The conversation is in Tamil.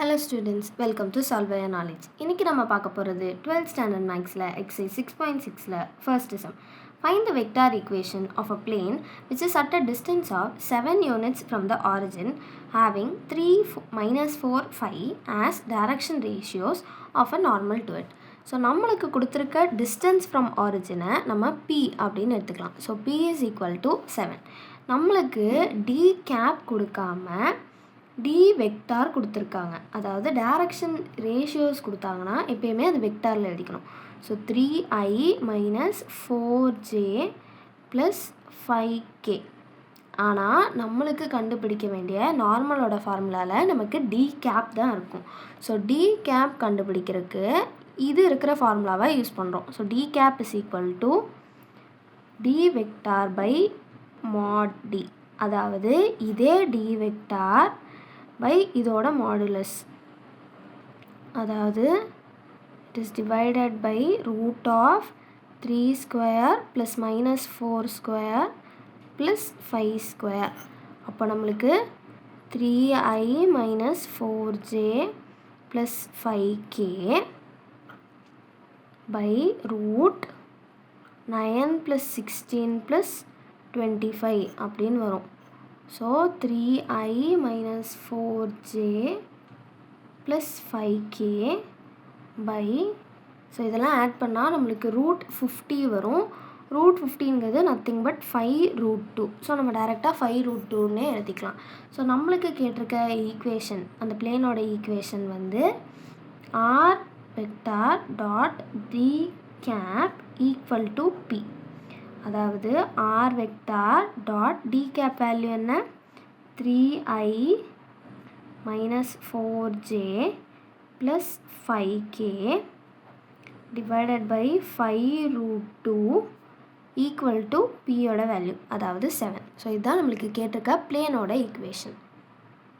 Hello students, welcome to Solve Your Knowledge. இன்னைக்கு நம்ம பார்க்க போகிறது 12th standard mathsல exercise 6.6ல first sum. Find the vector equation of a plane which is at a distance of 7 units from the origin having 3, -4, 5 as direction ratios of a normal to it. So நம்மளுக்கு கொடுத்துருக்க distance from origin நம்ம P அப்படின்னு எடுத்துக்கலாம். So P is equal to 7. நம்மளுக்கு D cap கொடுக்காம டி வெக்டார் கொடுத்துருக்காங்க. அதாவது டைரக்ஷன் ரேஷியோஸ் கொடுத்தாங்கன்னா எப்பயுமே அது வெக்டாரில் எழுதிக்கணும். So 3i - 4j + 5k. ஆனால் நம்மளுக்கு கண்டுபிடிக்க வேண்டிய நார்மலோட ஃபார்முலாவில் நமக்கு டி கேப் தான் இருக்கும். ஸோ டி கேப் கண்டுபிடிக்கிறதுக்கு இது இருக்கிற ஃபார்முலாவை யூஸ் பண்ணுறோம். So T cap is equal to T vector by mod T. அதாவது இதே டி வெக்டார் பை இதோட மாடுலஸ். அதாவது it is divided by root of 3 square plus -4 square plus 5 square. அப்போ நம்மளுக்கு 3i - 4j plus 5k by root 9 + 16 + 25 அப்படின்னு வரும். So 3i - 4j plus 5k பை, ஸோ இதெல்லாம் ஆட் பண்ணால் நம்மளுக்கு ரூட் 50 வரும். ரூட் 50ங்கிறது நத்திங் பட் 5√2. ஸோ நம்ம டைரெக்டாக 5√2ன்னே எழுதிக்கலாம். ஸோ நம்மளுக்கு கேட்டிருக்க ஈக்குவேஷன், அந்த பிளேனோட ஈக்குவேஷன் வந்து R vector dot D cap equal to P. அதாவது R vector dot D cap value என்ன? 3i - 4j plus 5k divided by 5√2 equal to பியோட வேல்யூ, அதாவது 7. ஸோ இதுதான் நம்மளுக்கு கேட்டிருக்க பிளேனோட ஈக்குவேஷன்.